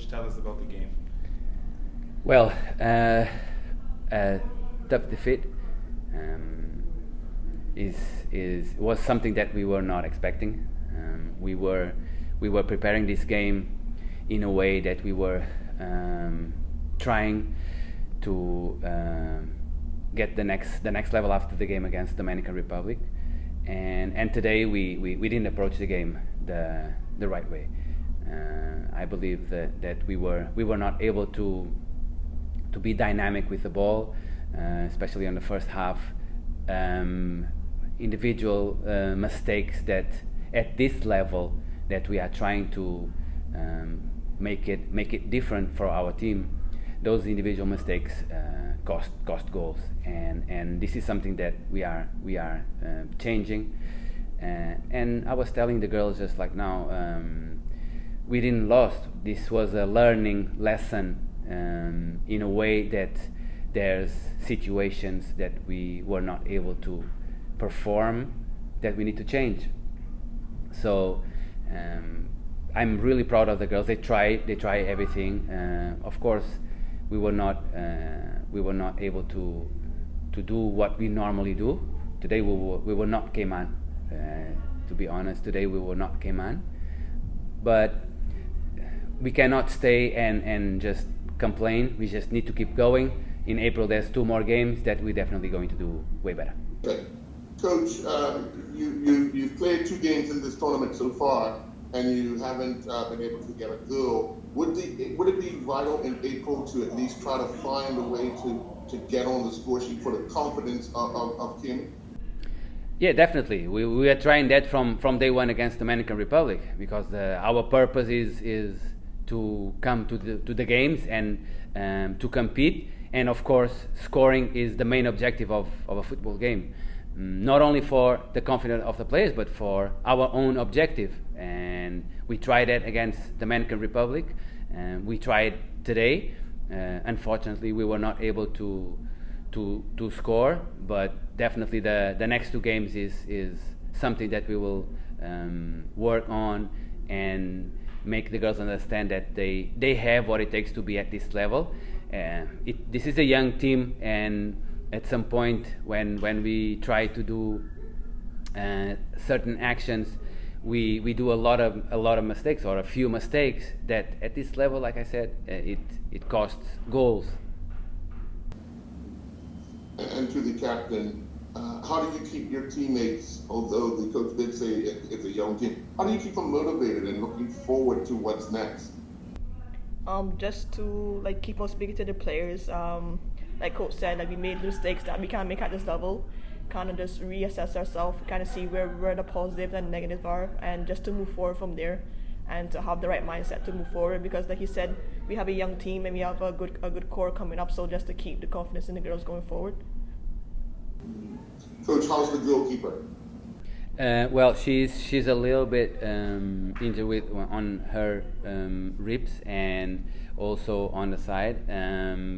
tell us about the game? Well, tough defeat was something that we were not expecting. We were preparing this game in a way that we were trying to get the next level after the game against Dominican Republic, and today we didn't approach the game the right way. I believe that we were not able to be dynamic with the ball, especially on the first half. Individual mistakes that at this level that we are trying to make it different for our team. Those individual mistakes cost goals, and this is something that we are changing. And I was telling the girls just like now, we didn't lose. This was a learning lesson in a way that there's situations that we were not able to perform that we need to change. So I'm really proud of the girls. They try everything. Of course, we were not able to do what we normally do. Today we were not Cayman. To be honest, today we were not Cayman. But we cannot stay and just complain. We just need to keep going. In April, there's 2 more games that we're definitely going to do way better. Okay. Coach, you've played 2 games in this tournament so far, and you haven't been able to get a goal. Would it be vital in April to at least try to find a way to get on the score sheet for the confidence of Cayman? Yeah, definitely. We are trying that from day one against Dominican Republic, because our purpose is to come to the games and to compete, and of course scoring is the main objective of a football game, not only for the confidence of the players but for our own objective. And we tried that against Dominican Republic, and we tried today. Unfortunately, we were not able to score, but definitely the next 2 games is something that we will work on and make the girls understand that they have what it takes to be at this level. This is a young team, and at some point when we try to do certain actions, we do a lot of mistakes, or a few mistakes that at this level, like I said, it costs goals. And to the captain, how do you keep your teammates, although the coach did say it's a young team, how do you keep them motivated and looking forward to what's next? Just to keep on speaking to the players. Like Coach said, we made mistakes that we can't make at this level. Kind of just reassess ourselves, kind of see where the positives and negatives are, and just to move forward from there, and to have the right mindset to move forward. Because, like you said, we have a young team and we have a good core coming up. So just to keep the confidence in the girls going forward. Coach, how's the goalkeeper? Well, she's a little bit injured on her ribs and also on the side.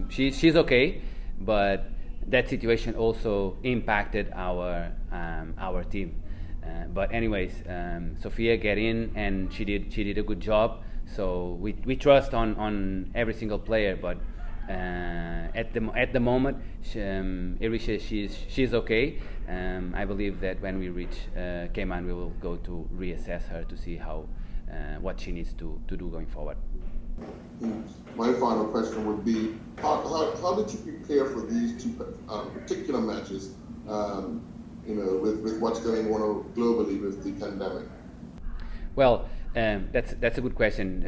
She's okay, but that situation also impacted our team. But anyways, Sophia get in and she did a good job. So we trust on every single player, but at the moment, Irisha she's okay. I believe that when we reach Cayman, we will go to reassess her to see how what she needs to do going forward. My final question would be, how did you prepare for these 2 particular matches? With what's going on globally with the pandemic. Well, that's a good question.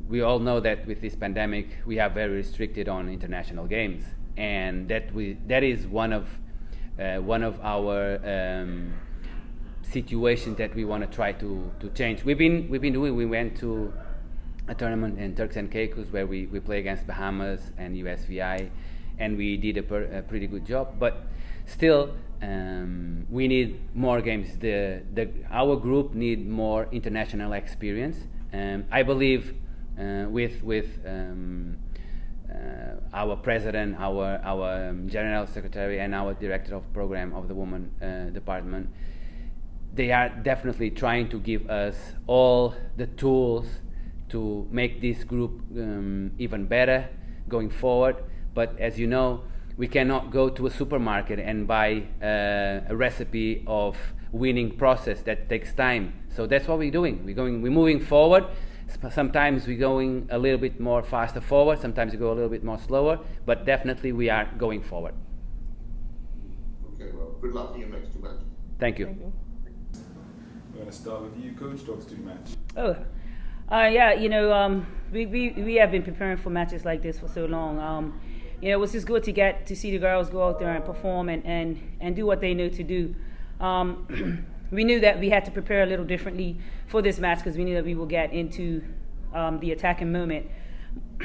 We all know that with this pandemic, we are very restricted on international games, and that is one of our situations that we want to try to change. We went to a tournament in Turks and Caicos where we play against Bahamas and USVI, and we did a pretty good job. But still, we need more games. Our group need more international experience. I believe with our president, our general secretary, and our director of program of the women department, they are definitely trying to give us all the tools to make this group even better going forward. But as you know, we cannot go to a supermarket and buy a recipe of winning process. That takes time. So that's what we're doing. We're moving forward. Sometimes we're going a little bit more faster forward. Sometimes we go a little bit more slower. But definitely we are going forward. Okay, well, good luck in your next 2 matches. Thank you. Thank you. We're going to start with you, Coach. Talk us through the match. Yeah, we have been preparing for matches like this for so long. It was just good to get to see the girls go out there and perform and do what they know to do. We knew that we had to prepare a little differently for this match because we knew that we would get into the attacking moment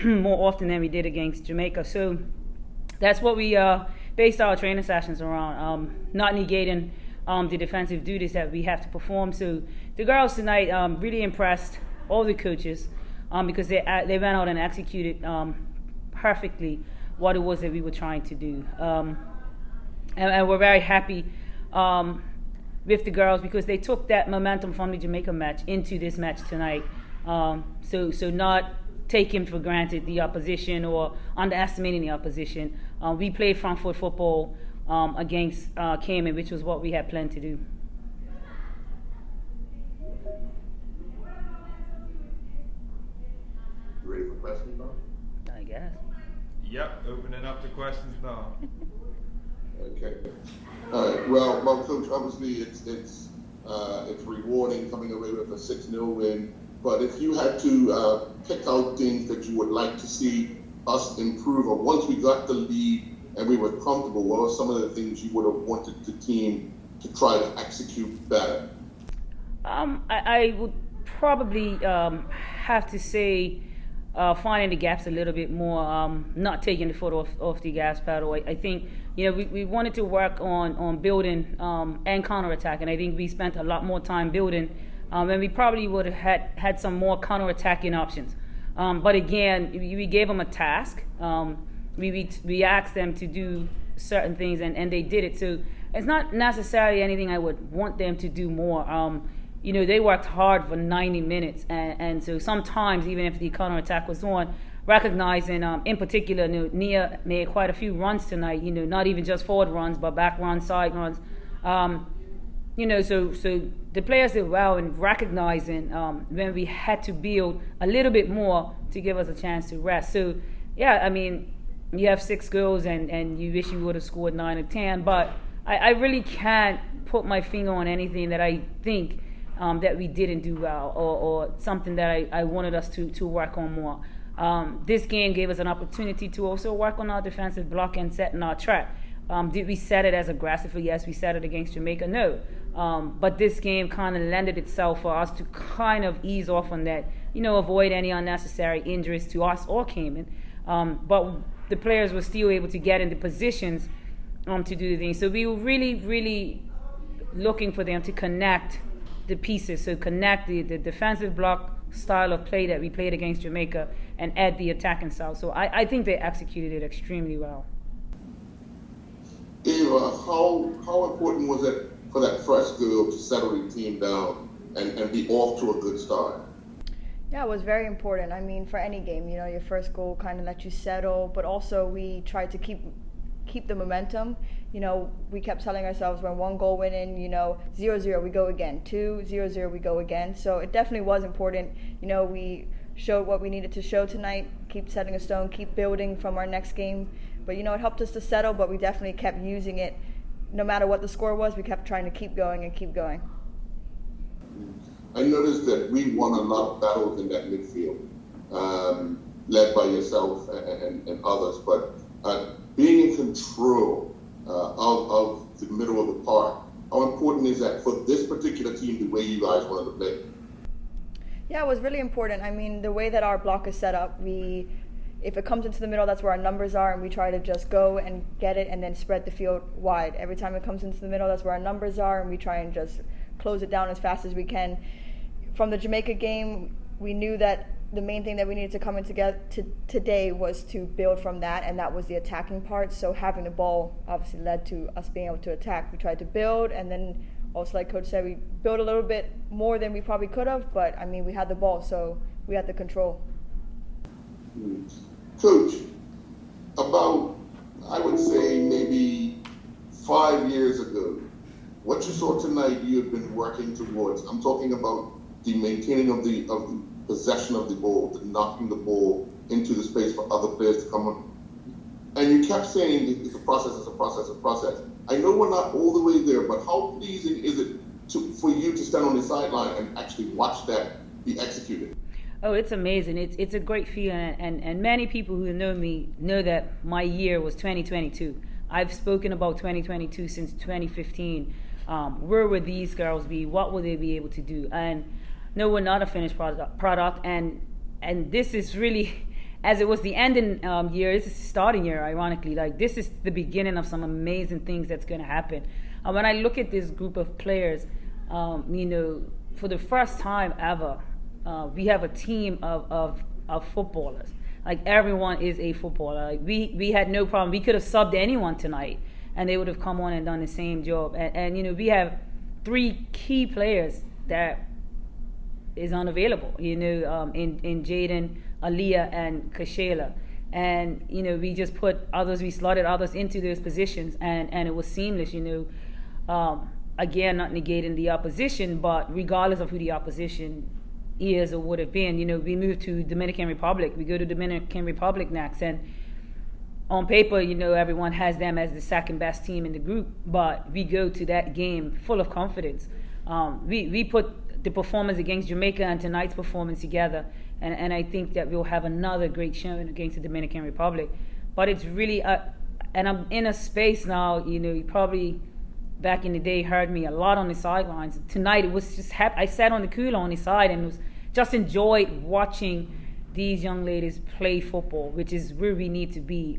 more often than we did against Jamaica. So that's what we based our training sessions around, not negating the defensive duties that we have to perform. So the girls tonight really impressed all the coaches because they went out and executed perfectly what it was that we were trying to do. And we're very happy with the girls because they took that momentum from the Jamaica match into this match tonight. So not taking for granted the opposition or underestimating the opposition. We played front foot football against Cayman, which was what we had planned to do. You ready for questions now? I guess. Yep, opening up the questions now. Okay. All right. Well, Coach, obviously it's rewarding coming away with a 6-0 win. But if you had to pick out things that you would like to see us improve, or once we got the lead and we were comfortable, what are some of the things you would have wanted the team to try to execute better? I would probably have to say finding the gaps a little bit more, not taking the foot off the gas pedal. I think we wanted to work on building and counterattack, and I think we spent a lot more time building, and we probably would have had some more counterattacking options. But again, we gave them a task. We asked them to do certain things, and they did it. So it's not necessarily anything I would want them to do more. They worked hard for 90 minutes, and so sometimes, even if the counterattack was on, recognizing, in particular, Nia made quite a few runs tonight, not even just forward runs, but back runs, side runs. So the players did well in recognizing when we had to build a little bit more to give us a chance to rest. So, yeah, I mean, you have 6 goals and you wish you would have scored 9 or 10, but I really can't put my finger on anything that I think that we didn't do well or something that I wanted us to work on more. This game gave us an opportunity to also work on our defensive block and setting our trap. Did we set it as aggressively? Yes, we set it against Jamaica. No. But this game kind of lended itself for us to kind of ease off on that, avoid any unnecessary injuries to us or Cayman. But the players were still able to get into positions to do the things. So we were really, really looking for them to connect the pieces. So connect the defensive block style of play that we played against Jamaica and add the attacking style. So I think they executed it extremely well. Eva, how important was it for that first goal to settle the team down and be off to a good start? Yeah, it was very important. I mean, for any game, your first goal kind of let you settle, but also we tried to keep the momentum. We kept telling ourselves when 1 goal went in, 0-0, we go again. 2-0-0, we go again. So it definitely was important. We showed what we needed to show tonight, keep setting a stone, keep building from our next game. But, it helped us to settle, but we definitely kept using it. No matter what the score was, we kept trying to keep going and keep going. I noticed that we won a lot of battles in that midfield, led by yourself and others. But being in control of the middle of the park, how important is that for this particular team, the way you guys wanted to play? Yeah, it was really important. I mean, the way that our block is set up, if it comes into the middle, that's where our numbers are, and we try to just go and get it and then spread the field wide. Every time it comes into the middle, that's where our numbers are, and we try and just close it down as fast as we can. From the Jamaica game, we knew that the main thing that we needed to come in together today was to build from that, and that was the attacking part. So having the ball obviously led to us being able to attack. We tried to build, and then also, like Coach said, we built a little bit more than we probably could have, but I mean, we had the ball, so we had the control. Coach, about, I would say, maybe 5 years ago, what you saw tonight you have been working towards. I'm talking about the maintaining of the possession of the ball, the knocking the ball into the space for other players to come on. And you kept saying it's a process, it's a process, it's a process. I know we're not all the way there, but how pleasing is it for you to stand on the sideline and actually watch that be executed? Oh, it's amazing. It's a great feeling, and many people who know me know that my year was 2022. I've spoken about 2022 since 2015. Where would these girls be? What would they be able to do? And no, we're not a finished product. And this is really, as it was the ending year, this is the starting year, ironically. Like, this is the beginning of some amazing things that's going to happen. When I look at this group of players, for the first time ever, we have a team of footballers. Like, everyone is a footballer. Like, we had no problem. We could have subbed anyone tonight, and they would have come on and done the same job. And we have 3 key players that is unavailable, in Jaden, Aaliyah, and Kashayla. And, we just we slotted others into those positions, and it was seamless, again, not negating the opposition, but regardless of who the opposition is or would have been, we moved to Dominican Republic. We go to Dominican Republic next, and on paper, everyone has them as the second best team in the group, but we go to that game full of confidence. We put the performance against Jamaica and tonight's performance together, and I think that we'll have another great showing against the Dominican Republic. But it's really, and I'm in a space now, you probably back in the day heard me a lot on the sidelines. Tonight it was just I sat on the cooler on the side and was just enjoyed watching these young ladies play football, which is where we need to be.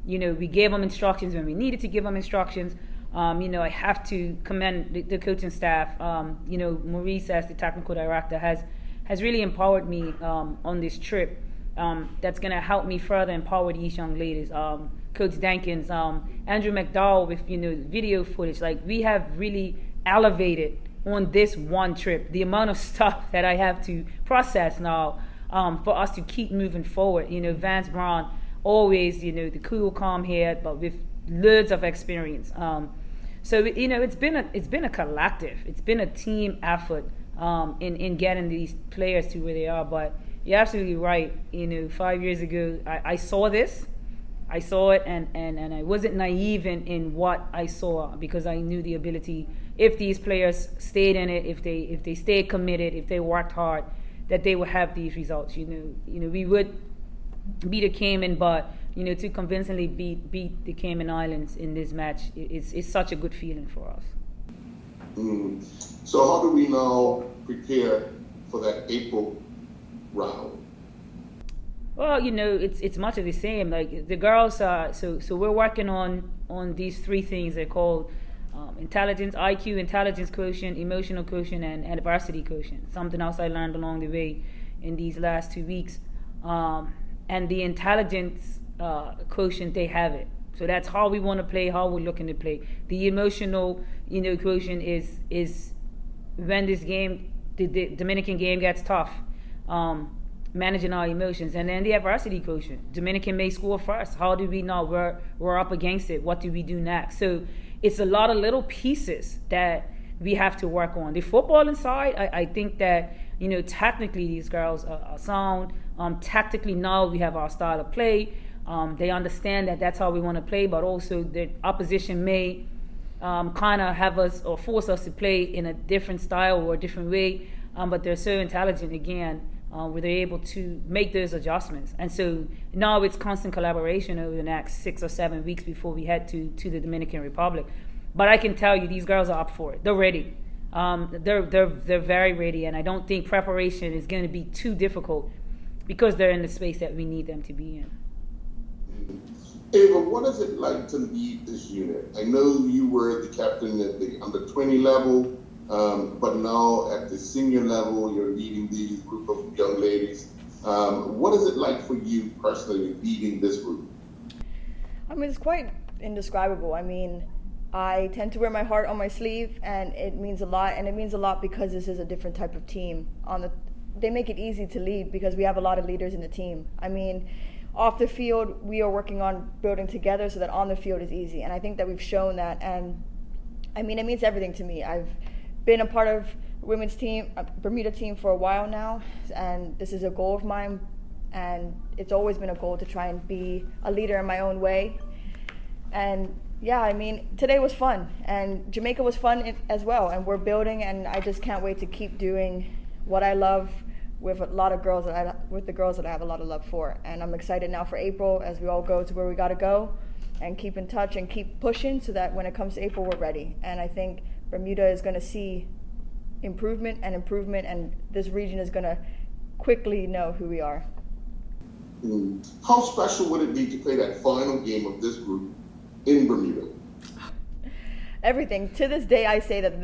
We gave them instructions when we needed to give them instructions. I have to commend the coaching staff. Maurice, as the technical director, has really empowered me on this trip. That's going to help me further empower these young ladies. Coach Dankins, Andrew McDowell with video footage. Like, we have really elevated on this one trip the amount of stuff that I have to process now for us to keep moving forward. Vance Brown, always the cool, calm head, but with loads of experience. So it's been a collective. It's been a team effort in getting these players to where they are. But you're absolutely right. 5 years ago, I saw this. I saw it, and I wasn't naive in what I saw, because I knew the ability, if these players stayed in it, if they stayed committed, if they worked hard, that they would have these results. We would beat the Cayman, but to convincingly beat the Cayman Islands in this match, it's such a good feeling for us. So how do we now prepare for that April round? Well, it's much of the same. Like, the girls, so we're working on these 3 things. They're called intelligence, IQ, intelligence quotient, emotional quotient, and adversity quotient. Something else I learned along the way in these last 2 weeks. And the intelligence quotient, they have it. So that's how we want to play, how we're looking to play. The emotional, quotient is when this game, the Dominican game, gets tough. Managing our emotions. And then the adversity quotient. Dominican may score first. How do we know we're up against it? What do we do next? So it's a lot of little pieces that we have to work on. The footballing side, I think that, technically these girls are sound. Tactically now we have our style of play. They understand that that's how we want to play, but also the opposition may kind of have us or force us to play in a different style or a different way. But they're so intelligent, again, where they're able to make those adjustments. And so now it's constant collaboration over the next 6 or 7 weeks before we head to the Dominican Republic. But I can tell you, these girls are up for it. They're ready. They're very ready, and I don't think preparation is going to be too difficult because they're in the space that we need them to be in. Ava, what is it like to lead this unit? I know you were the captain at the under 20 level, but now at the senior level, you're leading these group of young ladies. What is it like for you personally leading this group? It's quite indescribable. I tend to wear my heart on my sleeve, and it means a lot. And it means a lot because this is a different type of team. they make it easy to lead because we have a lot of leaders in the team. I mean, off the field, we are working on building together so that on the field is easy. And I think that we've shown that. And I mean, it means everything to me. I've been a part of women's team, Bermuda team for a while now, and this is a goal of mine. And it's always been a goal to try and be a leader in my own way. And yeah, I mean, today was fun, and Jamaica was fun as well. And we're building, and I just can't wait to keep doing what I love with a lot of girls with the girls that I have a lot of love for. And I'm excited now for April as we all go to where we got to go, and keep in touch and keep pushing so that when it comes to April, we're ready. And I think Bermuda is going to see improvement, and this region is going to quickly know who we are. How special would it be to play that final game of this group in Bermuda? Everything. To this day, I say that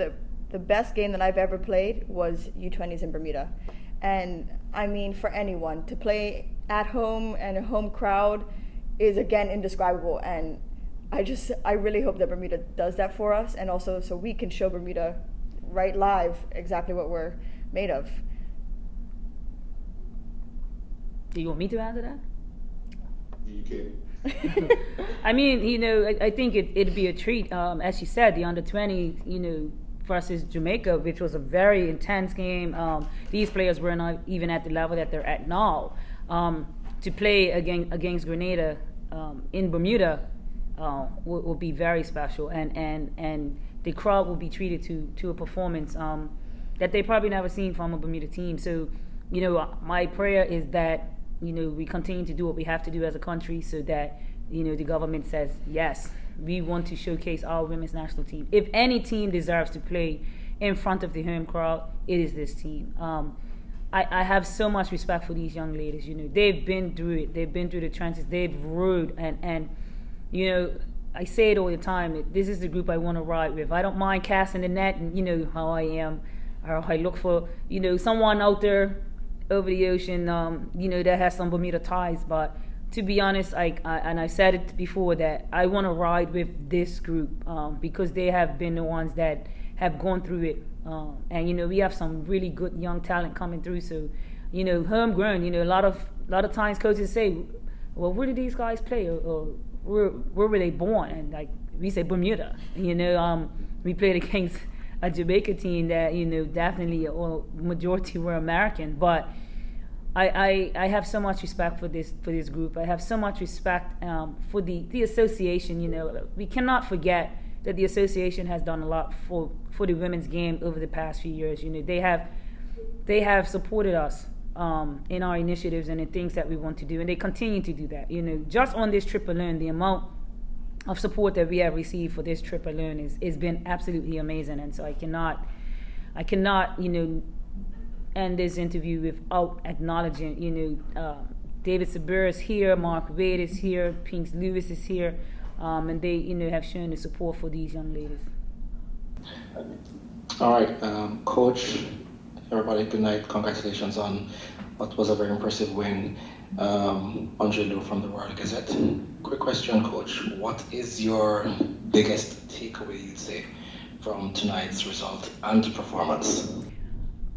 the best game that I've ever played was U20s in Bermuda. And I mean, for anyone, to play at home and a home crowd is, again, indescribable. And I really hope that Bermuda does that for us, and also so we can show Bermuda right live exactly what we're made of. Do you want me to answer that? You can. I mean, I think it'd be a treat. As you said, the under-20, versus Jamaica, which was a very intense game. These players were not even at the level that they're at now. To play against Grenada in Bermuda will be very special, and the crowd will be treated to a performance that they probably never seen from a Bermuda team. So, my prayer is that we continue to do what we have to do as a country, so that the government says yes, we want to showcase our women's national team. If any team deserves to play in front of the home crowd, it is this team. I have so much respect for these young ladies. They've been through it. They've been through the trenches. They've rode, and I say it all the time. This is the group I want to ride with. I don't mind casting the net, and how I am, or I look for someone out there over the ocean, that has some Bermuda ties. But to be honest, I said it before, that I want to ride with this group because they have been the ones that have gone through it. And we have some really good young talent coming through. So, homegrown. A lot of times coaches say, "Well, where did these guys play?" Or where were they born? And we say Bermuda. We played against a Jamaica team that definitely majority were American, but I have so much respect for this group. I have so much respect for the association. We cannot forget that the association has done a lot for the women's game over the past few years. They have supported us in our initiatives and in things that we want to do, and they continue to do that. Just on this trip alone, the amount of support that we have received for this trip alone is been absolutely amazing. And so I cannot end this interview without acknowledging David Sabir is here, Mark Wade is here, Pinks Lewis is here, and they have shown the support for these young ladies. All right, Coach, everybody, good night. Congratulations on what was a very impressive win. Andre Lou from the Royal Gazette. Quick question, Coach. What is your biggest takeaway, you'd say, from tonight's result and performance?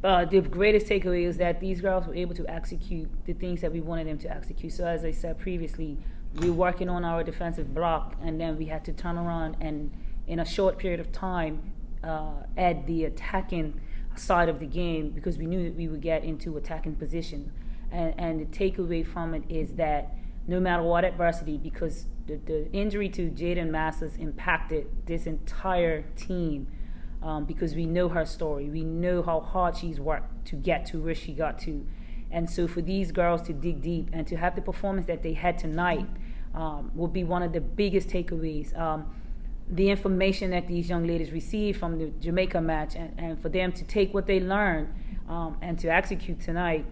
The greatest takeaway is that these girls were able to execute the things that we wanted them to execute. So as I said previously, we were working on our defensive block, and then we had to turn around and, in a short period of time, add the attacking side of the game, because we knew that we would get into attacking position. And the takeaway from it is that no matter what adversity, because the injury to Jaden Masters impacted this entire team, because we know her story. We know how hard she's worked to get to where she got to. And so for these girls to dig deep and to have the performance that they had tonight will be one of the biggest takeaways. The information that these young ladies received from the Jamaica match, and for them to take what they learned and to execute tonight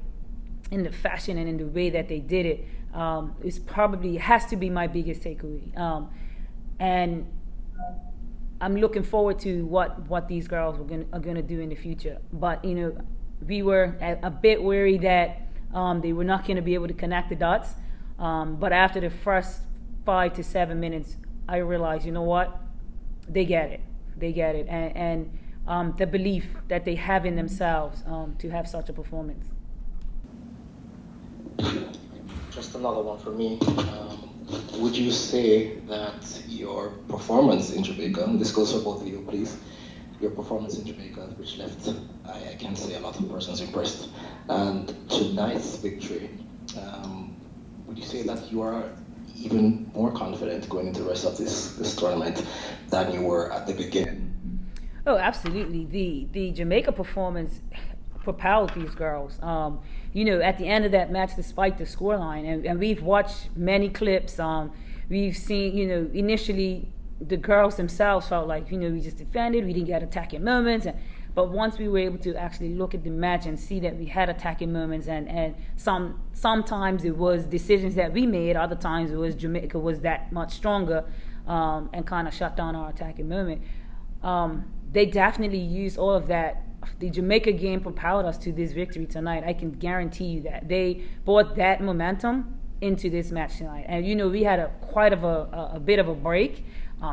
in the fashion and in the way that they did it, has to be my biggest takeaway. And I'm looking forward to what these girls are going to do in the future. But we were a bit worried that they were not going to be able to connect the dots. But after the first 5 to 7 minutes, I realized, what? They get it. They get it. And the belief that they have in themselves to have such a performance. Just another one for me. Would you say that your performance in Jamaica, and this goes for both of you, please, your performance in Jamaica, which left, I can say, a lot of persons impressed, and tonight's victory, would you say that you are even more confident going into the rest of this tournament than you were at the beginning? Oh, absolutely. The Jamaica performance propelled these girls. At the end of that match, despite the scoreline, and we've watched many clips. We've seen, initially the girls themselves felt like, we just defended, we didn't get attacking moments. But once we were able to actually look at the match and see that we had attacking moments, and sometimes it was decisions that we made, other times it was Jamaica was that much stronger and kind of shut down our attacking moment. They definitely used all of that. The Jamaica game propelled us to this victory tonight. I can guarantee you that. They brought that momentum into this match tonight. And, we had quite a bit of a break.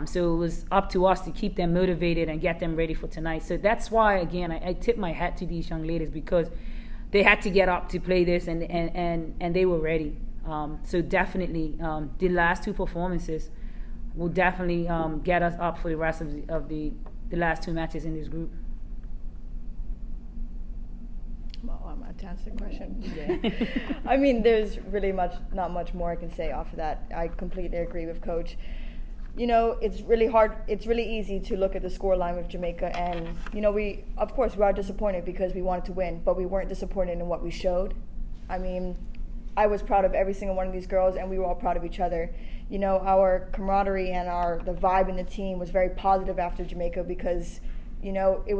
So it was up to us to keep them motivated and get them ready for tonight. So that's why, again, I tip my hat to these young ladies, because they had to get up to play this, and they were ready. So definitely the last two performances will definitely get us up for the rest of the last two matches in this group. Well, I'm going to answer the question. Yeah. I mean, there's really not much more I can say off of that. I completely agree with Coach. It's really hard. It's really easy to look at the scoreline with Jamaica, and we are disappointed because we wanted to win, but we weren't disappointed in what we showed. I mean, I was proud of every single one of these girls, and we were all proud of each other. Our camaraderie and the vibe in the team was very positive after Jamaica, because it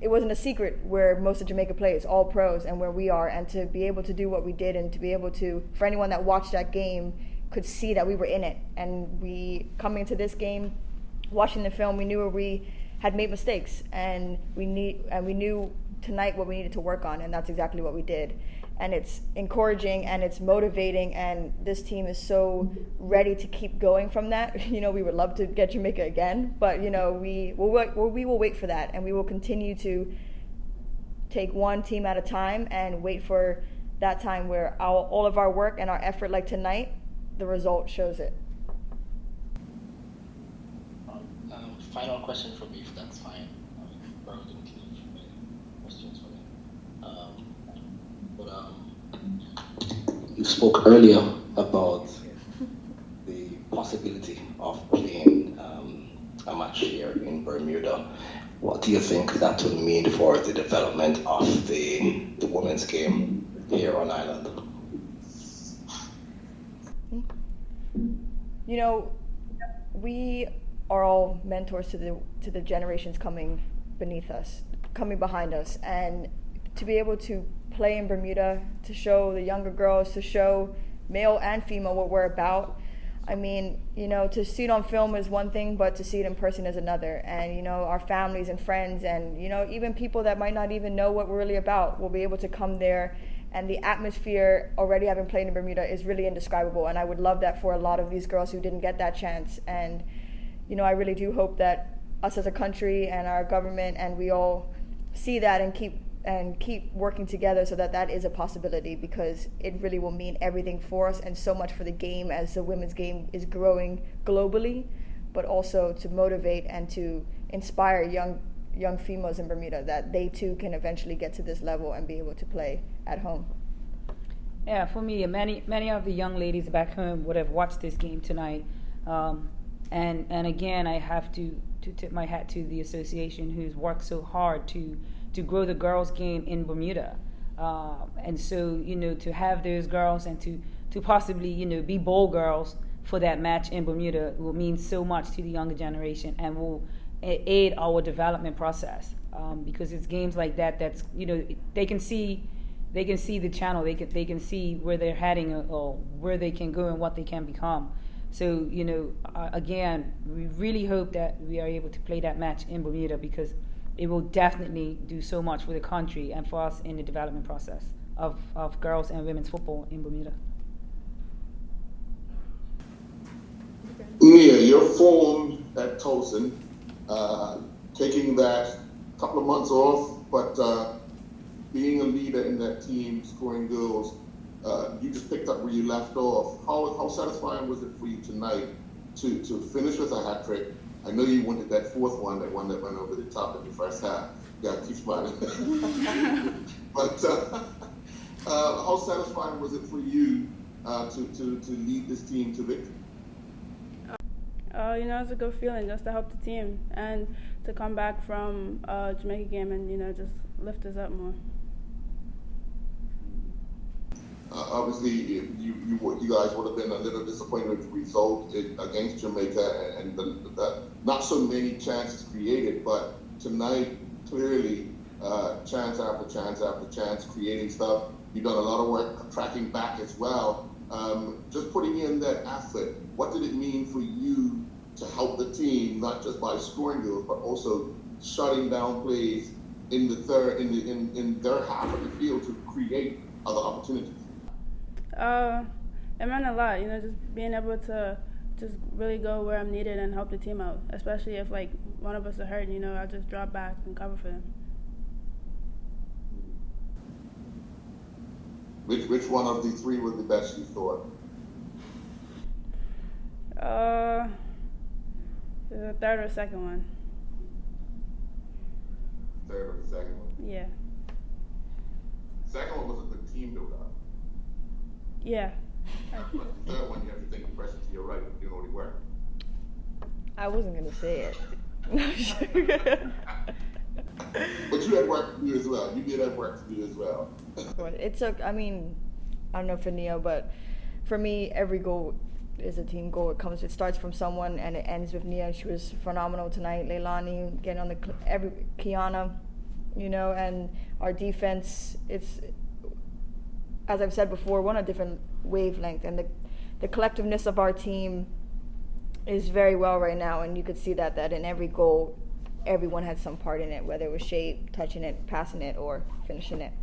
wasn't a secret where most of Jamaica plays, all pros, and where we are, and to be able to do what we did, and to be able to, for anyone that watched that game, could see that we were in it. And we, coming into this game, watching the film, we knew where we had made mistakes, and we knew tonight what we needed to work on, and that's exactly what we did. And it's encouraging and it's motivating, and this team is so ready to keep going from that. We would love to get Jamaica again, but we will wait for that, and we will continue to take one team at a time and wait for that time where all of our work and our effort, like tonight, the result shows it. Final question from me, if that's fine. Questions for me. You spoke earlier about the possibility of playing a match here in Bermuda. What do you think that would mean for the development of the women's game here on island? We are all mentors to the generations coming behind us, and to be able to play in Bermuda, to show the younger girls, to show male and female what we're about. I mean, to see it on film is one thing, but to see it in person is another. And, our families and friends and, even people that might not even know what we're really about will be able to come there. And the atmosphere, already having played in Bermuda, is really indescribable. And I would love that for a lot of these girls who didn't get that chance. And, I really do hope that us as a country and our government and we all see that and keep working together so that is a possibility, because it really will mean everything for us and so much for the game as the women's game is growing globally, but also to motivate and to inspire young females in Bermuda that they too can eventually get to this level and be able to play at home. Yeah, for me, many of the young ladies back home would have watched this game tonight, and again, I have to tip my hat to the association who's worked so hard to grow the girls' game in Bermuda, and so to have those girls and to possibly be bold girls for that match in Bermuda will mean so much to the younger generation and will aid our development process, because it's games like that's they can see the channel, they can see where they're heading or where they can go and what they can become. So again, we really hope that we are able to play that match in Bermuda, because it will definitely do so much for the country and for us in the development process of girls and women's football in Bermuda. Nia, your form at Towson, taking that couple of months off, but being a leader in that team, scoring goals, you just picked up where you left off. How satisfying was it for you tonight to finish with a hat trick? I know you wanted that fourth one, that one that went over the top in the first half. Yeah, keep smiling. But how satisfying was it for you to lead this team to victory? It's a good feeling just to help the team and to come back from Jamaica game and, just lift us up more. Obviously, you guys would have been a little disappointed with the result against Jamaica and the not so many chances created, but tonight, clearly, chance after chance after chance, creating stuff. You've done a lot of work tracking back as well. Just putting in that effort, what did it mean for you to help the team, not just by scoring goals, but also shutting down plays in the third, in their half of the field to create other opportunities? It meant a lot, just being able to just really go where I'm needed and help the team out, especially if one of us are hurt, I'll just drop back and cover for them. Which one of the three was the best you thought? The third or second one. Third or the second one? Yeah. Second one was a good team build-up. Yeah. But the third one, you have to think the person to your right doing all the work. I wasn't going to say it. But you had work to do as well. You did have work to do as well. It took, I don't know for Neo, but for me, every goal is a team goal. It starts from someone and it ends with Nia. She was phenomenal tonight. Leilani getting on Kiana, and our defense, it's, as I've said before, we're on a different wavelength, and the collectiveness of our team is very well right now, and you could see that in every goal, everyone had some part in it, whether it was Shay touching it, passing it, or finishing it.